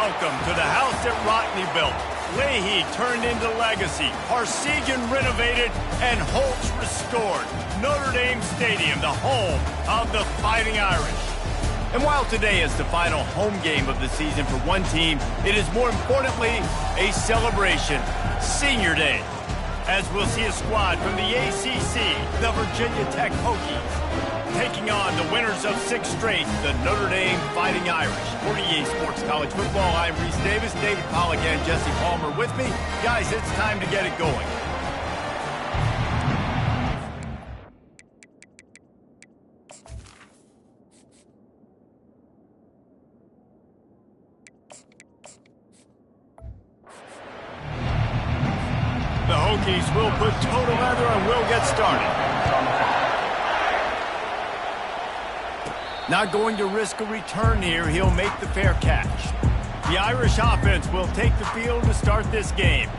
Welcome to the house that Rockney built. Leahy turned into legacy, Parsegian renovated, and Holtz restored. Notre Dame Stadium, the home of the Fighting Irish. And while today is the final home game of the season for one team, it is more importantly a celebration, Senior Day, as we'll see a squad from the ACC, the Virginia Tech Hokies, taking on the winners of 6 straight, the Notre Dame Fighting Irish. For EA Sports College Football, I'm Reese Davis, David Pollack and Jesse Palmer with me. Guys, it's time to get it going. The Hokies will put toe to leather and will get started. Not going to risk a return here. He'll make the fair catch. The Irish offense will take the field to start this game.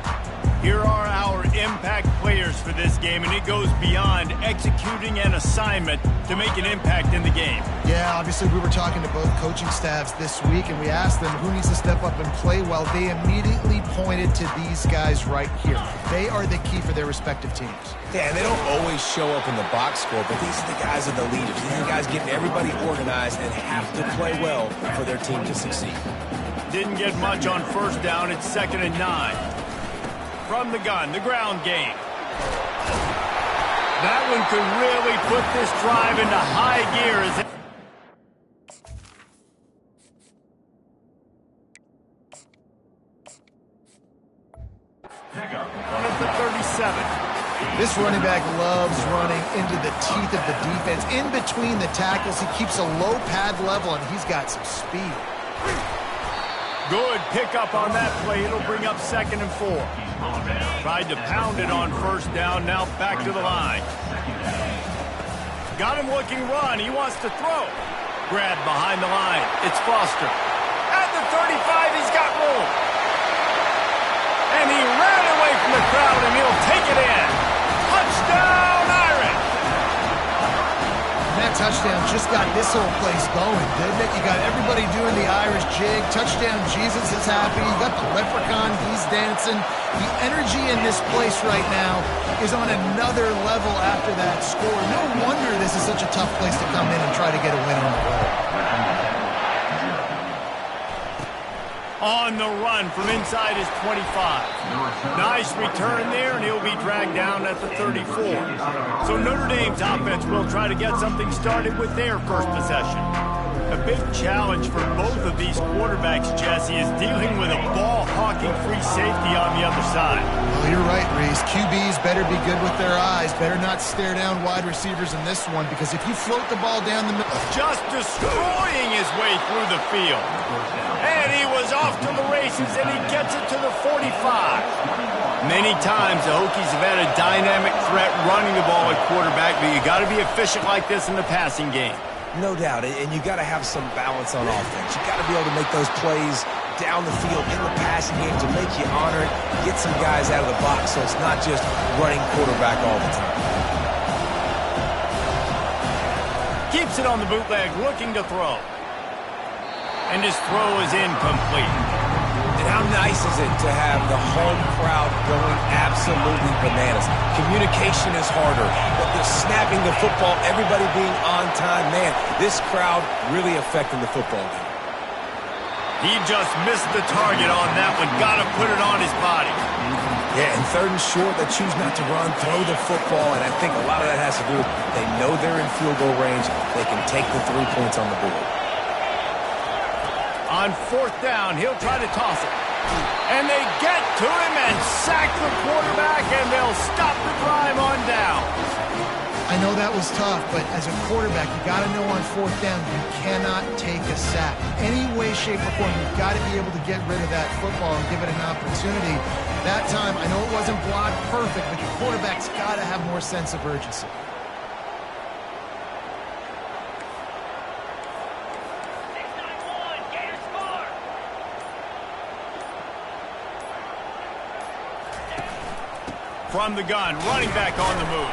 Here are our impact players for this game, and it goes beyond executing an assignment to make an impact in the game. Yeah, obviously we were talking to both coaching staffs this week, and we asked them who needs to step up and play well. They immediately pointed to these guys right here. They are the key for their respective teams. Yeah, and they don't always show up in the box score, but these are the guys that are the leaders. These are the guys getting everybody organized and have to play well for their team to succeed. Didn't get much on first down. It's 2nd and 9. From the gun, the ground game. That one could really put this drive into high gear as it... At the 37. This running back loves running into the teeth of the defense. In between the tackles, he keeps a low pad level, and he's got some speed. Good pickup on that play. It'll bring up 2nd and 4. Tried to pound it on first down. Now back to the line. Got him looking run. He wants to throw. Grab behind the line. It's Foster. At the 35, he's got room. And he ran away from the crowd, and he'll take it in. Touchdown, Irish! That touchdown just got this whole place going, didn't it? You got everybody doing the Irish jig. Touchdown, Jesus is happy. You got the leprechaun, he's dancing. The energy in this place right now is on another level after that score. No wonder this is such a tough place to come in and try to get a win on the road. On the run from inside his 25. Nice return there, and he'll be dragged down at the 34. So Notre Dame's offense will try to get something started with their first possession. A big challenge for both of these quarterbacks, Jesse, is dealing with a ball-hawking free safety on the other side. Well, you're right, Reese. QBs better be good with their eyes. Better not stare down wide receivers in this one, because if you float the ball down the middle... Just destroying his way through the field. And he was off to the races, and he gets it to the 45. Many times the Hokies have had a dynamic threat running the ball at quarterback, but you got to be efficient like this in the passing game. No doubt, and you got to have some balance on offense. You got to be able to make those plays down the field in the passing game to make you honor it, get some guys out of the box so it's not just running quarterback all the time. Keeps it on the bootleg, looking to throw. And his throw is incomplete. And how nice is it to have the home crowd going absolutely bananas? Communication is harder, but the snapping the football, everybody being on time, man, this crowd really affecting the football game. He just missed the target on that one. Got to put it on his body. Yeah, and 3rd and short, they choose not to run, throw the football, and I think a lot of that has to do with they know they're in field goal range. They can take the 3 points on the board. On 4th down, he'll try to toss it. And they get to him and sack the quarterback, and they'll stop the drive on down. I know that was tough, but as a quarterback, you got to know on 4th down, you cannot take a sack. Any way, shape, or form, you've got to be able to get rid of that football and give it an opportunity. That time, I know it wasn't blocked perfect, but your quarterback's got to have more sense of urgency. From the gun, running back on the move.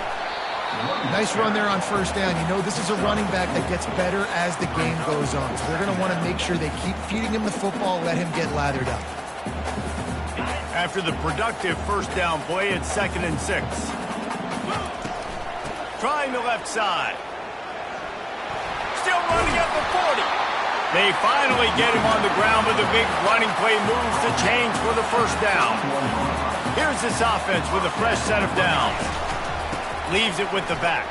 Nice run there on first down. You know this is a running back that gets better as the game goes on. So they're going to want to make sure they keep feeding him the football, let him get lathered up. After the productive first down play, it's 2nd and 6. Trying the left side. Still running at the 40. They finally get him on the ground, but the big running play moves the chains for the first down. Here's this offense with a fresh set of downs. Leaves it with the back.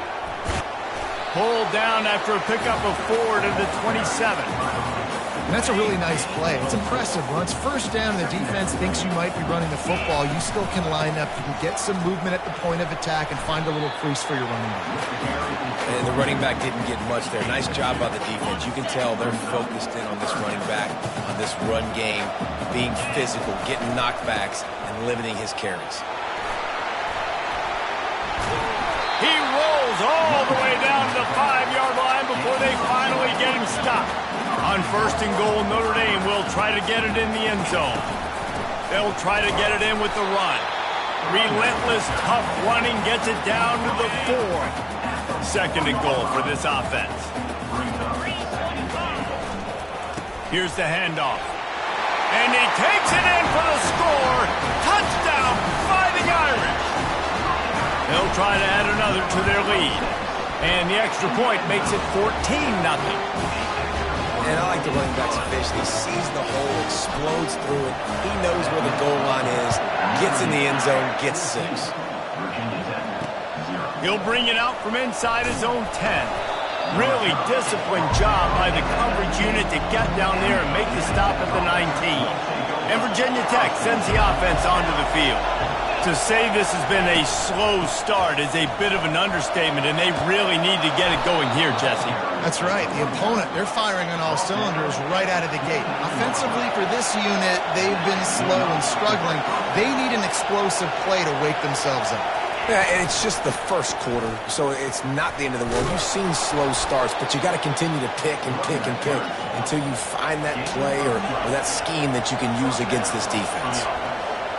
Pulled down after a pickup of 4 to the 27. And that's a really nice play. It's impressive. Once first down and the defense thinks you might be running the football, you still can line up. You can get some movement at the point of attack and find a little crease for your running back. And the running back didn't get much there. Nice job by the defense. You can tell they're focused in on this running back, on this run game, being physical, getting knockbacks, and limiting his carries. He rolls all the way down to the 5-yard line before they finally get him stopped. On 1st and goal, Notre Dame will try to get it in the end zone. They'll try to get it in with the run. Relentless, tough running gets it down to the 4. 2nd and goal for this offense. Here's the handoff. And he takes it in for the score. Touchdown, Fighting Irish. They'll try to add another to their lead. And the extra point makes it 14-0. And I like the running back's efficiency. He sees the hole, explodes through it. He knows where the goal line is, gets in the end zone, gets 6. He'll bring it out from inside his own 10. Really disciplined job by the coverage unit to get down there and make the stop at the 19. And Virginia Tech sends the offense onto the field. To say this has been a slow start is a bit of an understatement, and they really need to get it going here, Jesse. That's right. The opponent, they're firing on all cylinders right out of the gate. Offensively for this unit, they've been slow and struggling. They need an explosive play to wake themselves up. Yeah, and it's just the first quarter, so it's not the end of the world. You've seen slow starts, but you got to continue to pick and pick and pick until you find that play or that scheme that you can use against this defense.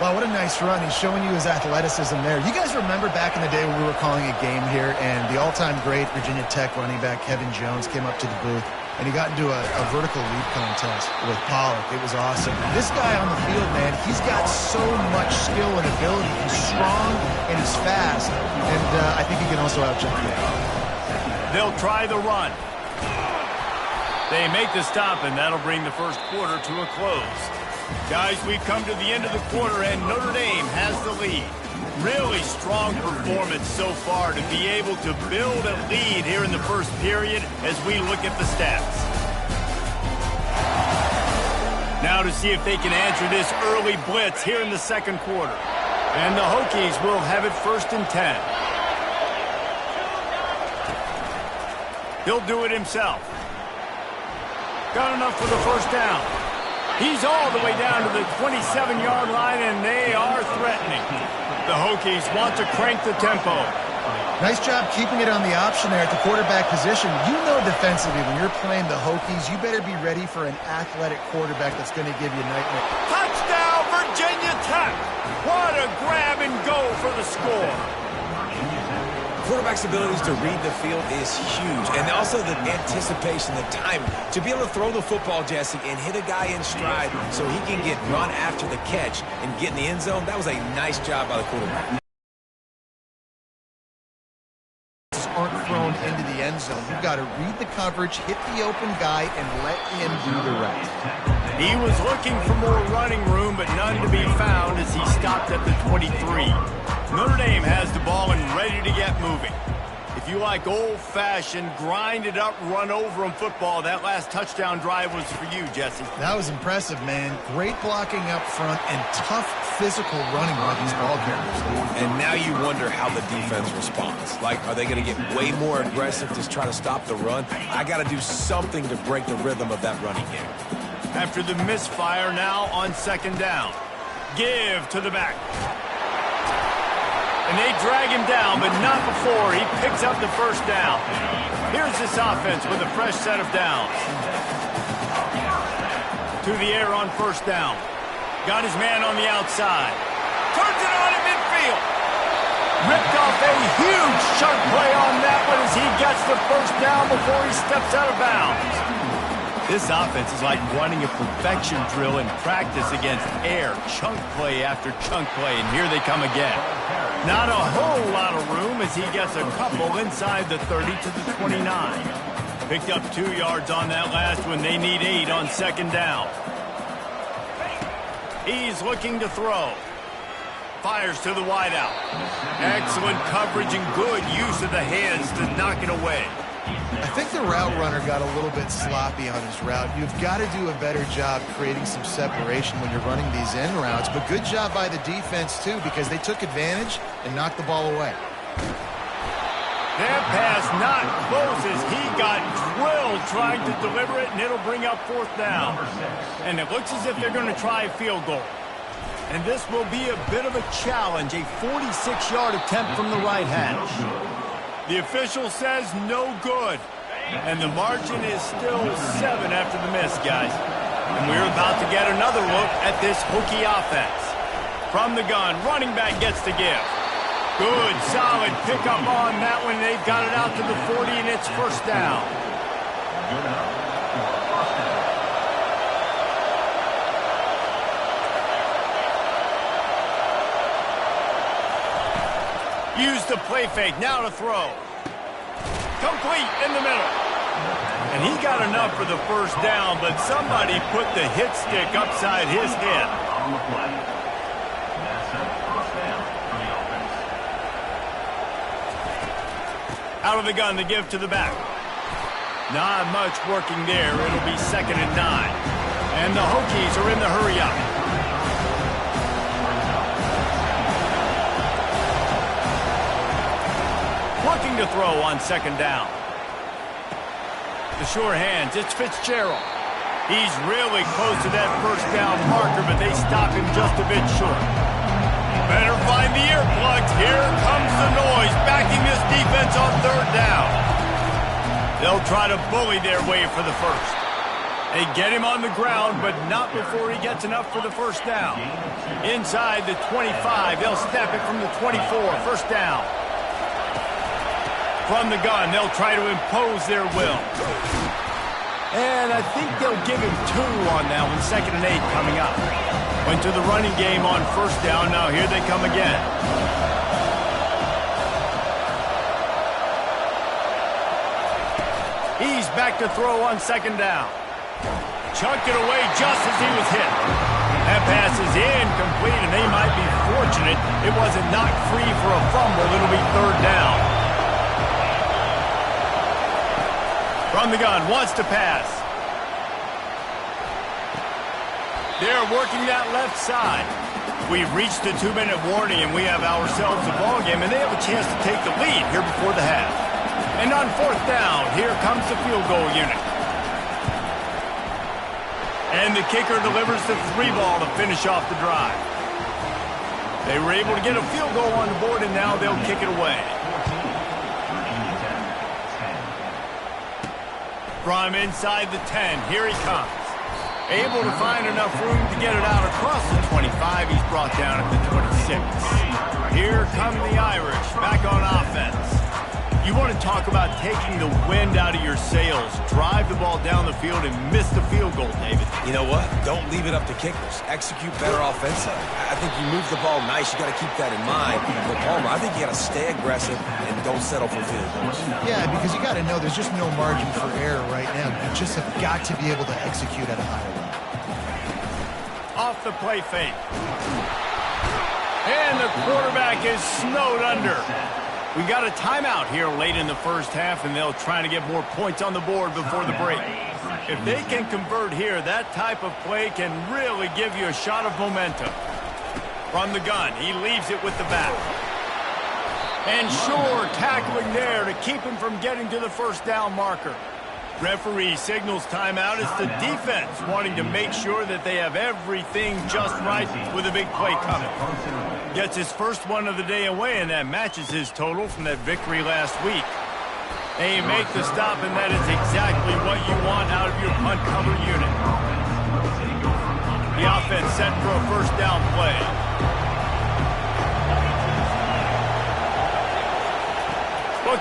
Wow, what a nice run. He's showing you his athleticism there. You guys remember back in the day when we were calling a game here and the all-time great Virginia Tech running back Kevin Jones came up to the booth and he got into a vertical leap contest with Pollock. It was awesome. This guy on the field, man, he's got so much skill and ability. He's strong and he's fast, and I think he can also outjump you. They'll try the run. They make the stop, and that'll bring the first quarter to a close. Guys, we've come to the end of the quarter, and Notre Dame has the lead. Really strong performance so far to be able to build a lead here in the first period as we look at the stats. Now to see if they can answer this early blitz here in the second quarter. And the Hokies will have it 1st and 10. He'll do it himself. Got enough for the first down. He's all the way down to the 27-yard line, and they are threatening. The Hokies want to crank the tempo. Nice job keeping it on the option there at the quarterback position. You know defensively when you're playing the Hokies, you better be ready for an athletic quarterback that's going to give you nightmare. Touchdown, Virginia Tech! What a grab and go for the score. Quarterback's abilities to read the field is huge, and also the anticipation, the time to be able to throw the football, Jesse, and hit a guy in stride so he can get run after the catch and get in the end zone. That was a nice job by the quarterback. Aren't thrown into the end zone. You've got to read the coverage, hit the open guy, and let him do the rest. He was looking for more running room, but none to be found as he stopped at the 23. Notre Dame has the ball and ready to get moving. If you like old-fashioned, grind-it-up, run-over-'em football, that last touchdown drive was for you, Jesse. That was impressive, man. Great blocking up front and tough physical running by these ball carriers. And now you wonder how the defense responds. Like, are they going to get way more aggressive to try to stop the run? I got to do something to break the rhythm of that running game. After the misfire, now on 2nd down. Give to the back. And they drag him down, but not before he picks up the first down. Here's this offense with a fresh set of downs. To the air on 1st down. Got his man on the outside. Turns it on in midfield. Ripped off a huge chunk play on that one as he gets the first down before he steps out of bounds. This offense is like running a perfection drill in practice against air, chunk play after chunk play, and here they come again. Not a whole lot of room as he gets a couple inside the 30 to the 29. Picked up 2 yards on that last one. They need 8 on second down. He's looking to throw. Fires to the wideout. Excellent coverage and good use of the hands to knock it away. I think the route runner got a little bit sloppy on his route. You've got to do a better job creating some separation when you're running these end routes. But good job by the defense, too, because they took advantage and knocked the ball away. That pass not close as he got drilled trying to deliver it, and it'll bring up fourth down. And it looks as if they're going to try a field goal. And this will be a bit of a challenge, a 46-yard attempt from the right hash. The official says no good. And the margin is still 7 after the miss, guys. And we're about to get another look at this Hokie offense. From the gun, running back gets to give. Good, solid pickup on that one. They've got it out to the 40, and it's first down. Use the play fake, now to throw. Complete in the middle. And he got enough for the first down, but somebody put the hit stick upside his head. Out of the gun, the give to the back. Not much working there. It'll be 2nd and 9. And the Hokies are in the hurry up. Looking to throw on 2nd down. The sure hands, it's Fitzgerald. He's really close to that first down marker, but they stop him just a bit short. Better find the earplugs. Here comes the noise, backing this defense on 3rd down. They'll try to bully their way for the first. They get him on the ground, but not before he gets enough for the first down. Inside the 25, they'll snap it from the 24, first down. From the gun, they'll try to impose their will. And I think they'll give him 2 on that one, 2nd and 8 coming up. Went to the running game on first down, now here they come again. He's back to throw on 2nd down. Chunked it away just as he was hit. That pass is incomplete, and they might be fortunate it wasn't knocked free for a fumble. It'll be 3rd down. From the gun, wants to pass. They're working that left side. We've reached the 2-minute warning, and we have ourselves a ball game, and they have a chance to take the lead here before the half. And on 4th down, here comes the field goal unit. And the kicker delivers the 3 ball to finish off the drive. They were able to get a field goal on the board, and now they'll kick it away. From inside the 10, here he comes. Able to find enough room to get it out across the 25. He's brought down at the 26. Here come the Irish, back on offense. You want to talk about taking the wind out of your sails. Drive the ball down the field and miss the field goal, David. You know what? Don't leave it up to kickers. Execute better offensively. I think you move the ball nice. You got to keep that in mind. But Palmer, I think you got to stay aggressive and don't settle for field goals. Yeah, because you got to know there's just no margin for error right now. You just have got to be able to execute at a higher level. Off the play fake. And the quarterback is snowed under. We got a timeout here late in the first half, and they'll try to get more points on the board before the break. If they can convert here, that type of play can really give you a shot of momentum. From the gun, he leaves it with the back. And sure, tackling there to keep him from getting to the first down marker. Referee signals timeout. It's the defense wanting to make sure that they have everything just right with a big play coming. Gets his first one of the day away, and that matches his total from that victory last week. They make the stop, and that is exactly what you want out of your punt cover unit. The offense set for a first down play.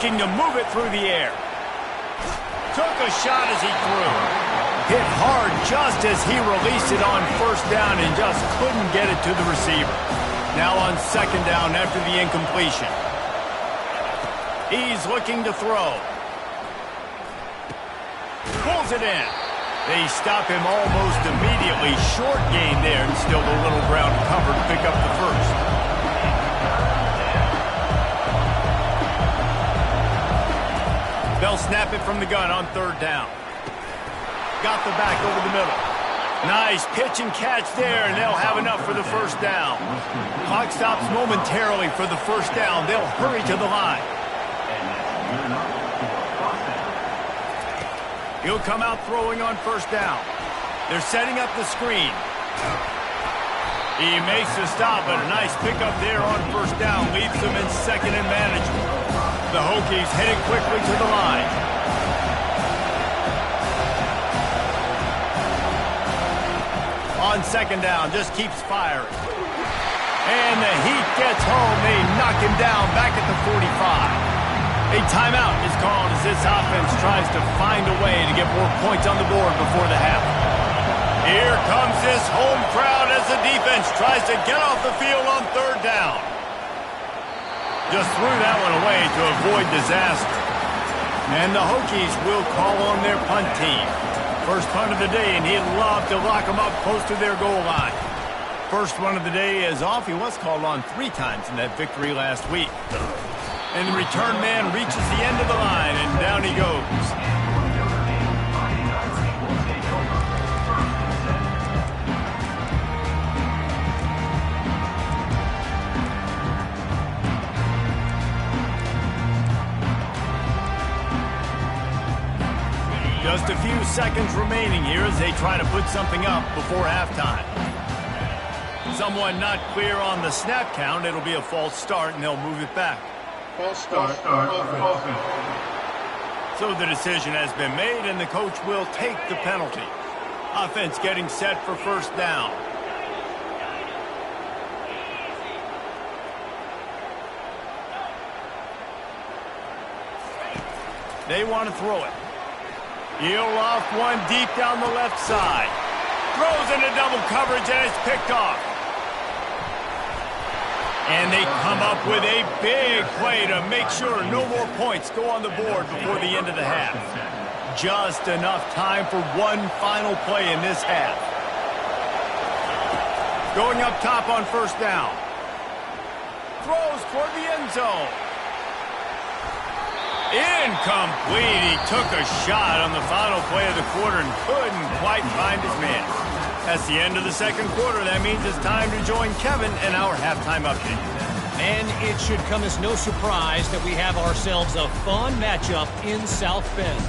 looking to move it through the air. Took a shot as he threw. Hit hard just as he released it on first down and just couldn't get it to the receiver. Now on second down after the incompletion. He's looking to throw. Pulls it in. They stop him almost immediately. Short gain there and still a little ground cover to pick up the first. They'll snap it from the gun on third down. Got the back over the middle. Nice pitch and catch there, and they'll have enough for the first down. Clock stops momentarily for the first down. They'll hurry to the line. He'll come out throwing on first down. They're setting up the screen. He makes the stop, but a nice pickup there on first down leaves them in second and manageable. The Hokies headed quickly to the line. On second down, just keeps firing. And the heat gets home. They knock him down back at the 45. A timeout is called as this offense tries to find a way to get more points on the board before the half. Here comes this home crowd as the defense tries to get off the field on third down. Just threw that one away to avoid disaster. And the Hokies will call on their punt team. First punt of the day, and he'd love to lock them up close to their goal line. First one of the day is off. He was called on 3 times in that victory last week. And the return man reaches the end of the line, and down he goes. Just a few seconds remaining here as they try to put something up before halftime. Someone not clear on the snap count. It'll be a false start, and they'll move it back. False start. So the decision has been made, and the coach will take the penalty. Offense getting set for first down. They want to throw it. He'll off one deep down the left side. Throws into double coverage, and it's picked off. And they come up with a big play to make sure no more points go on the board before the end of the half. Just enough time for one final play in this half. Going up top on first down. Throws toward the end zone. Incomplete. He took a shot on the final play of the quarter and couldn't quite find his man. That's the end of the second quarter. That means it's time to join Kevin in our halftime update. And it should come as no surprise that we have ourselves a fun matchup in South Bend.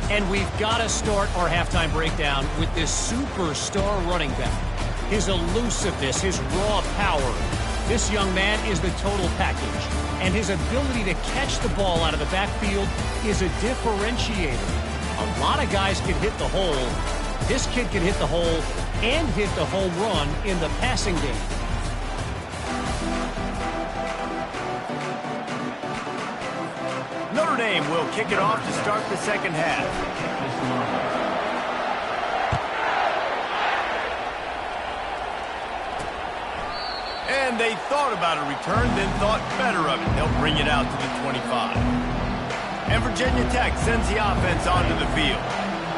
And we've got to start our halftime breakdown with this superstar running back. His elusiveness, his raw power. This young man is the total package. And his ability to catch the ball out of the backfield is a differentiator. A lot of guys can hit the hole. This kid can hit the hole and hit the home run in the passing game. Notre Dame will kick it off to start the second half. And they thought about a return, then thought better of it. They'll bring it out to the 25. And Virginia Tech sends the offense onto the field.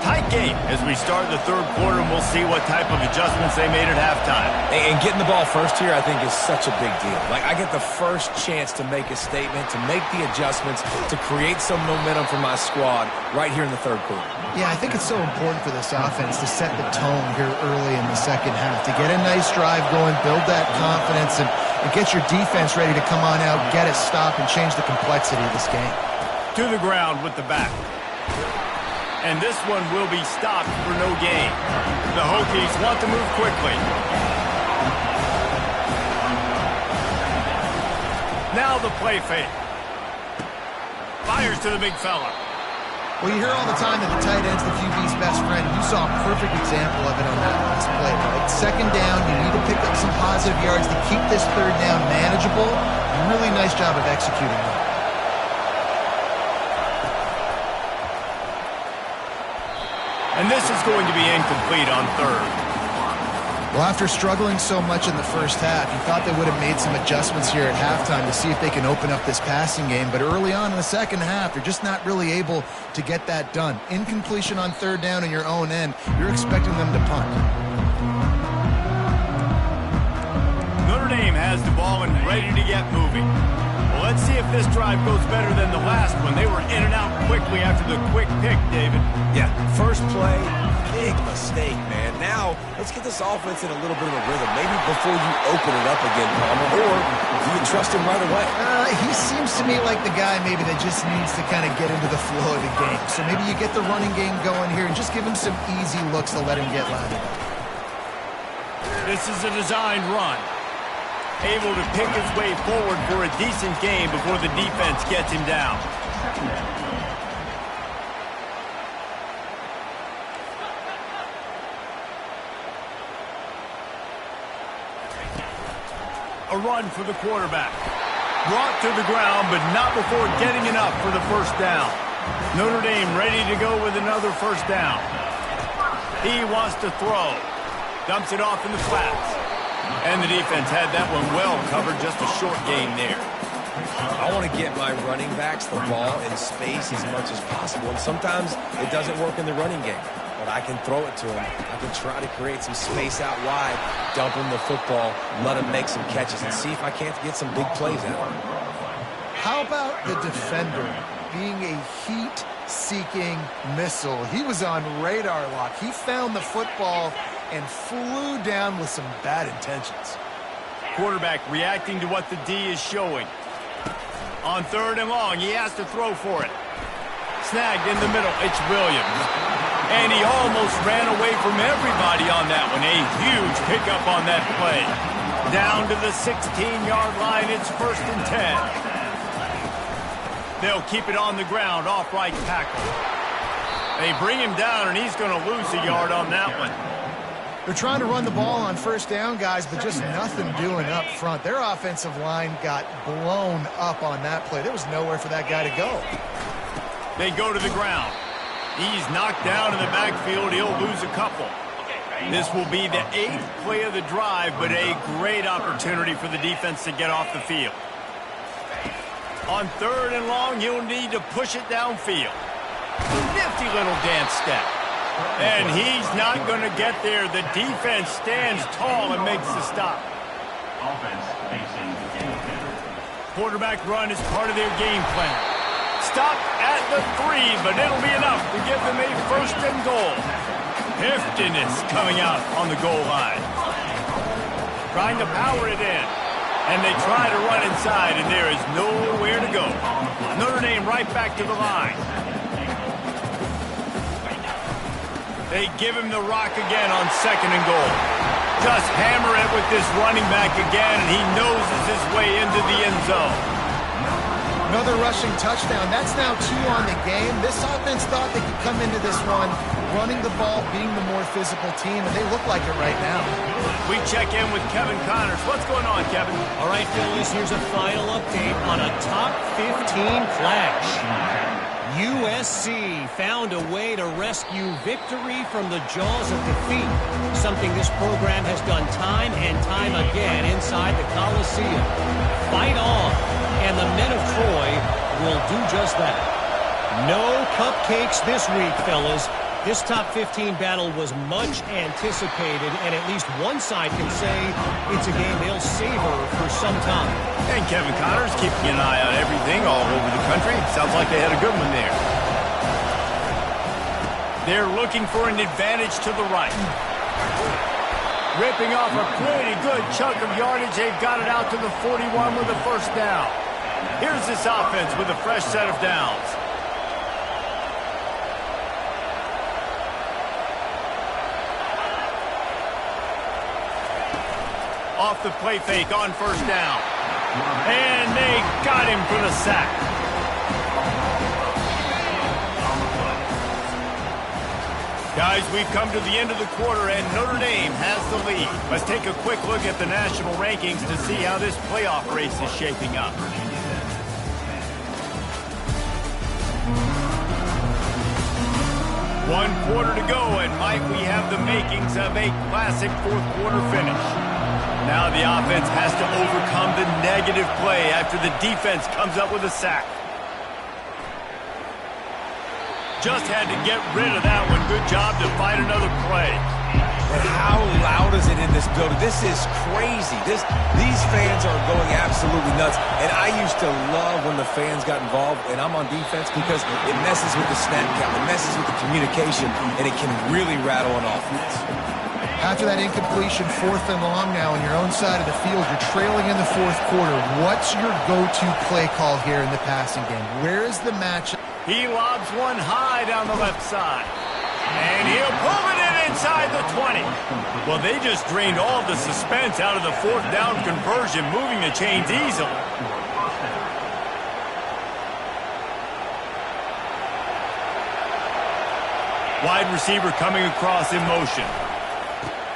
Tight game as we start the third quarter, and we'll see what type of adjustments they made at halftime. And getting the ball first here, I think, is such a big deal. Like, I get the first chance to make a statement, to make the adjustments, to create some momentum for my squad right here in the third quarter. Yeah, I think it's so important for this offense to set the tone here early in the second half, to get a nice drive going, build that confidence, and get your defense ready to come on out, get a stop, and change the complexity of this game. To the ground with the back. And this one will be stopped for no gain. The Hokies want to move quickly. Now the play fake. Fires to the big fella. Well, you hear all the time that the tight end's the QB's best friend. You saw a perfect example of it on that last play. Right? Second down, you need to pick up some positive yards to keep this third down manageable. Really nice job of executing that. And this is going to be incomplete on third. Well, after struggling so much in the first half, you thought they would have made some adjustments here at halftime to see if they can open up this passing game. But early on in the second half, they're just not really able to get that done. Incompletion on third down in your own end, you're expecting them to punt. Notre Dame has the ball and ready to get moving. Well, let's see if this drive goes better than the last one. They were in and out quickly after the quick pick, David. Yeah, first play, big mistake, man. Now, let's get this offense in a little bit of a rhythm. Maybe before you open it up again, Palmer, or do you trust him right away? He seems to me like the guy maybe that just needs to kind of get into the flow of the game. So maybe you get the running game going here and just give him some easy looks to let him get loaded up. This is a designed run. Able to pick his way forward for a decent game before the defense gets him down. A run for the quarterback. Brought to the ground, but not before getting enough for the first down. Notre Dame ready to go with another first down. He wants to throw. Dumps it off in the flats. And the defense had that one well covered, just a short gain there. I want to get my running backs the ball in space as much as possible, and sometimes it doesn't work in the running game. But I can throw it to him. I can try to create some space out wide, dump him the football, let him make some catches, and see if I can't get some big plays out of him. How about the defender being a heat-seeking missile? He was on radar lock. He found the football and flew down with some bad intentions. Quarterback reacting to what the D is showing. On third and long, he has to throw for it. Snagged in the middle, it's Williams. And he almost ran away from everybody on that one. A huge pickup on that play. Down to the 16-yard line, it's 1st and 10. They'll keep it on the ground, off right tackle. They bring him down, and he's going to lose a yard on that one. They're trying to run the ball on first down, guys, but just nothing doing up front. Their offensive line got blown up on that play. There was nowhere for that guy to go. They go to the ground. He's knocked down in the backfield. He'll lose a couple. This will be the 8th play of the drive, but a great opportunity for the defense to get off the field. On third and long, he'll need to push it downfield. Nifty little dance step. And he's not going to get there. The defense stands tall and makes the stop. Quarterback run is part of their game plan. Stop at the 3, but it'll be enough to give them a 1st and goal. Heftiness coming out on the goal line. Trying to power it in. And they try to run inside, and there is nowhere to go. Notre Dame right back to the line. They give him the rock again on 2nd and goal. Just hammer it with this running back again, and he noses his way into the end zone. Another rushing touchdown. That's now 2 on the game. This offense thought they could come into this one running the ball, being the more physical team, and they look like it right now. We check in with Kevin Connors. What's going on, Kevin? All right, Phillies, here's a final update on a top 15 clash. USC found a way to rescue victory from the jaws of defeat, something this program has done time and time again inside the Coliseum. Fight on, and the men of Troy will do just that. No cupcakes this week, fellas. This top 15 battle was much anticipated, and at least one side can say it's a game they'll savor for some time. And Kevin Connors keeping an eye on everything all over the country. Sounds like they had a good one there. They're looking for an advantage to the right. Ripping off a pretty good chunk of yardage. They've got it out to the 41 with a 1st down. Here's this offense with a fresh set of downs. Off the play fake on 1st down. And they got him for the sack. Guys, we've come to the end of the quarter, and Notre Dame has the lead. Let's take a quick look at the national rankings to see how this playoff race is shaping up. 1 quarter to go, and might we have the makings of a classic fourth quarter finish. Now the offense has to overcome the negative play after the defense comes up with a sack. Just had to get rid of that one. Good job to fight another play. And how loud is it in this building? This is crazy. These fans are going absolutely nuts. And I used to love when the fans got involved, and I'm on defense, because it messes with the snap count, it messes with the communication, and it can really rattle an offense. After that incompletion, 4th and long now on your own side of the field, you're trailing in the 4th quarter. What's your go-to play call here in the passing game? Where is the match? He lobs one high down the left side. And he'll pull it in inside the 20. Well, they just drained all the suspense out of the 4th down conversion, moving the chains easily. Wide receiver coming across in motion.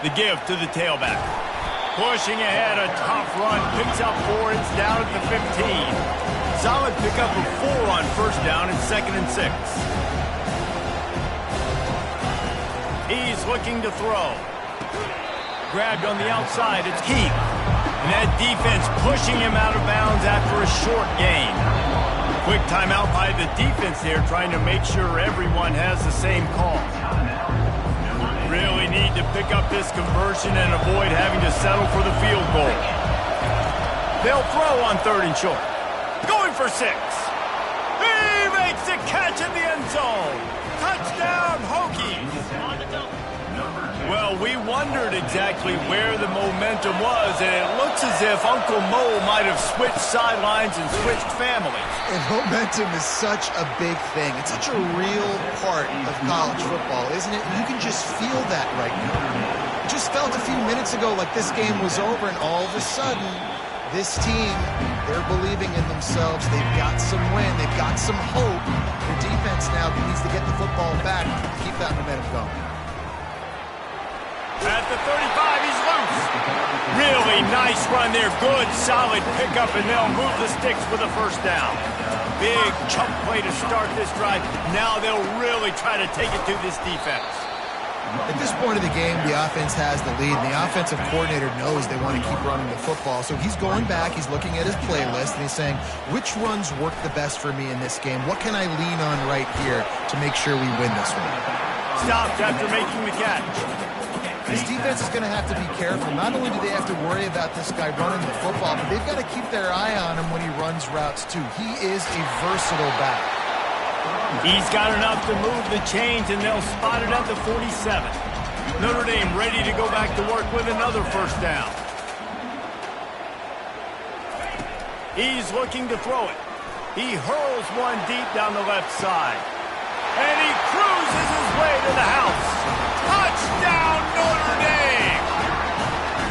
The give to the tailback. Pushing ahead, a tough run, picks up 4, it's down at the 15. Solid pickup of 4 on first down and 2nd and 6. He's looking to throw. Grabbed on the outside, it's Keith. And that defense pushing him out of bounds after a short gain. Quick timeout by the defense there, trying to make sure everyone has the same call. Really need to pick up this conversion and avoid having to settle for the field goal. They'll throw on 3rd and short. Going for 6. He makes the catch in the end zone. Touchdown, Hokies. Well, we wondered exactly where the momentum was, and it looks as if Uncle Mo might have switched sidelines and switched families. And momentum is such a big thing. It's such a real part of college football, isn't it? You can just feel that right now. It just felt a few minutes ago like this game was over, and all of a sudden, this team, they're believing in themselves. They've got some win. They've got some hope. Their defense now needs to get the football back to keep that momentum going. At the 35, he's loose. Really nice run there. Good, solid pickup, and they'll move the sticks for the first down. Big chunk play to start this drive. Now they'll really try to take it to this defense. At this point of the game, the offense has the lead, and the offensive coordinator knows they want to keep running the football. So he's going back, he's looking at his playlist, and he's saying, which runs work the best for me in this game? What can I lean on right here to make sure we win this one? Stopped after making the catch. This defense is going to have to be careful. Not only do they have to worry about this guy running the football, but they've got to keep their eye on him when he runs routes too. He is a versatile back. He's got enough to move the chains, and they'll spot it at the 47. Notre Dame ready to go back to work with another first down. He's looking to throw it. He hurls one deep down the left side. And he cruises his way to the house. Touchdown, Notre Dame!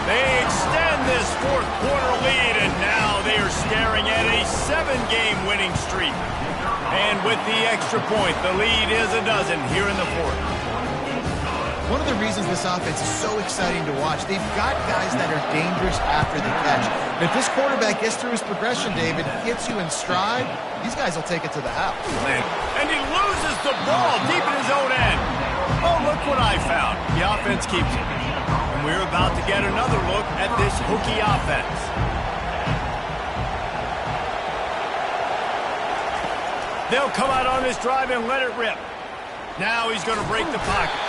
They extend this 4th quarter lead, and now they are staring at a 7-game winning streak. And with the extra point, the lead is a dozen here in the 4th. One of the reasons this offense is so exciting to watch, they've got guys that are dangerous after the catch. And if this quarterback gets through his progression, David, hits you in stride, these guys will take it to the house. And he loses the ball deep in his own end. Oh, look what I found. The offense keeps it. And we're about to get another look at this Hokie offense. They'll come out on this drive and let it rip. Now he's going to break the pocket.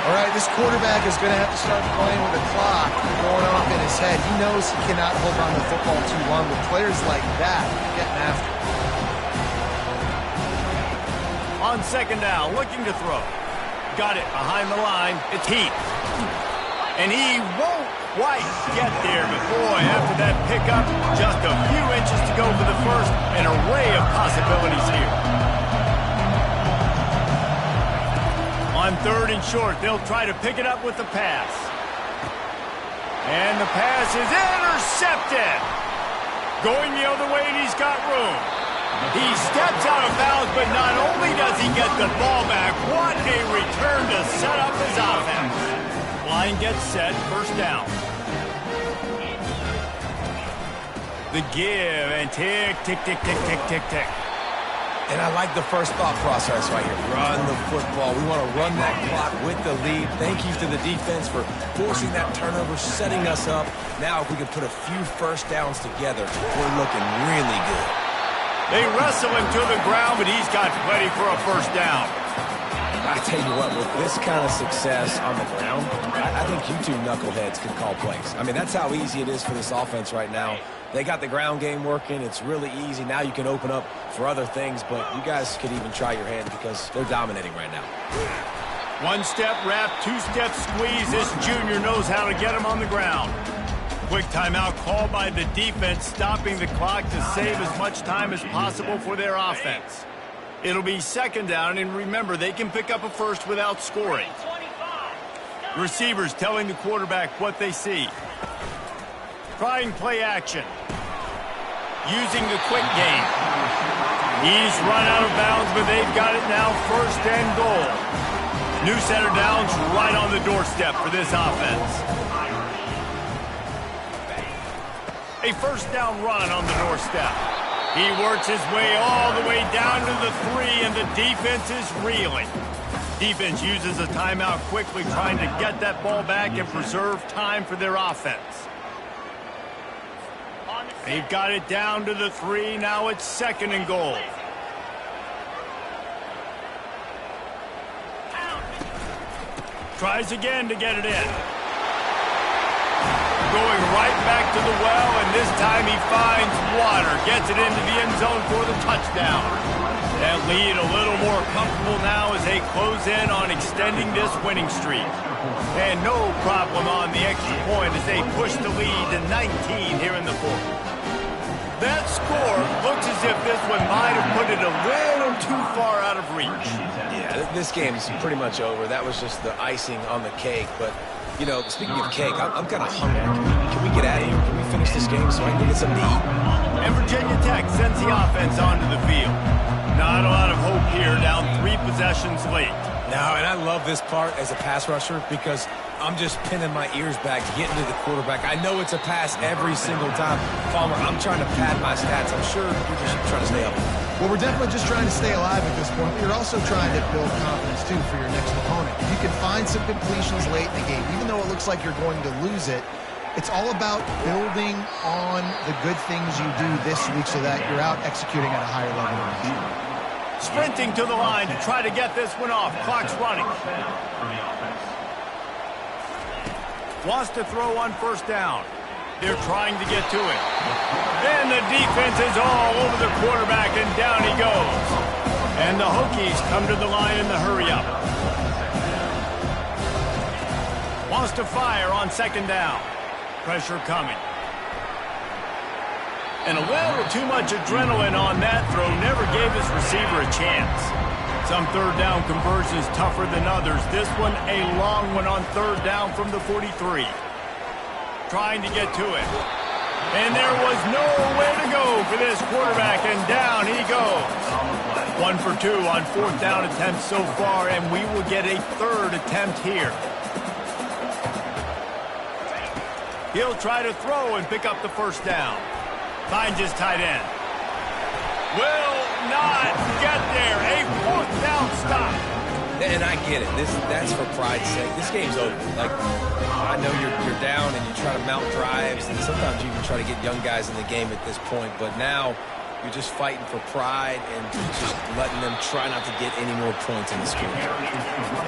All right, this quarterback is going to have to start playing with a clock going off in his head. He knows he cannot hold on to the football too long with players like that getting after him. On 2nd down, looking to throw. Got it behind the line. It's Heath. And he won't quite get there, but boy, after that pickup, just a few inches to go for the first. An array of possibilities here. On 3rd and short, they'll try to pick it up with the pass. And the pass is intercepted. Going the other way, and he's got room. He steps out of bounds, but not only does he get the ball back, what a return to set up his offense. Line gets set, first down. The give, and tick, tick, tick, tick, tick, tick, tick. And I like the first thought process right here. Run the football. We want to run that clock with the lead. Thank you to the defense for forcing that turnover, setting us up. Now if we can put a few first downs together, we're looking really good. They wrestle him to the ground, but he's got plenty for a first down. I tell you what, with this kind of success on the ground, I think you two knuckleheads can call plays. I mean, that's how easy it is for this offense right now. They got the ground game working. It's really easy. Now you can open up for other things, but you guys could even try your hand because they're dominating right now. One-step wrap, two-step squeeze. This junior knows how to get him on the ground. Quick timeout called by the defense, stopping the clock to save as much time as possible for their offense. It'll be second down, and remember, they can pick up a first without scoring. Receivers telling the quarterback what they see. Trying play action. Using the quick game. He's run out of bounds, but they've got it now, first and goal. New set of downs right on the doorstep for this offense. A first down run on the doorstep. He works his way all the way down to the 3, and the defense is reeling. Defense uses a timeout quickly, trying to get that ball back and preserve time for their offense. They've got it down to the 3. Now it's second and goal. Tries again to get it in. Going right back to the well, and this time he finds water. Gets it into the end zone for the touchdown. That lead a little more comfortable now as they close in on extending this winning streak. And no problem on the extra point as they push the lead to 19 here in the fourth. That score looks as if this one might have put it a little too far out of reach. Yeah, this game's pretty much over. That was just the icing on the cake. But, you know, speaking of cake, I'm kind of hungry. Can we get out of here? Can we finish this game so I can get something to eat? And Virginia Tech sends the offense onto the field. Not a lot of hope here, down 3 possessions late. No, and I love this part as a pass rusher because I'm just pinning my ears back, getting to the quarterback. I know it's a pass every single time. Palmer, I'm trying to pad my stats. I'm sure you're just trying to stay up. Well, we're definitely just trying to stay alive at this point. You're also trying to build confidence, too, for your next opponent. If you can find some completions late in the game, even though it looks like you're going to lose it, it's all about building on the good things you do this week so that you're out executing at a higher level. Sprinting to the line to try to get this one off. Clock's running. Wants to throw on first down. They're trying to get to it. And the defense is all over the quarterback, and down he goes. And the Hokies come to the line in the hurry-up. Wants to fire on second down. Pressure coming. And a little too much adrenaline on that throw never gave his receiver a chance. Some third down conversions tougher than others. This one a long one on third down from the 43. Trying to get to it. And there was no way to go for this quarterback, and down he goes. 1 for 2 on fourth down attempts so far, and we will get a third attempt here. He'll try to throw and pick up the first down. Finds his tight end. Will not get there. A fourth down stop. And I get it. That's for pride's sake. This game's over. Like, I know you're down and you try to mount drives, and sometimes you even try to get young guys in the game at this point. But now you're just fighting for pride and just letting them try not to get any more points in the score.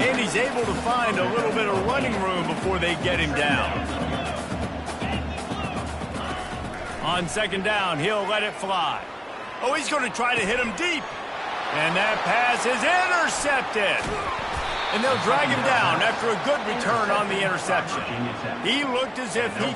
And he's able to find a little bit of running room before they get him down. On second down, he'll let it fly. Oh, he's going to try to hit him deep. And that pass is intercepted. And they'll drag him down after a good return on the interception. He looked as if he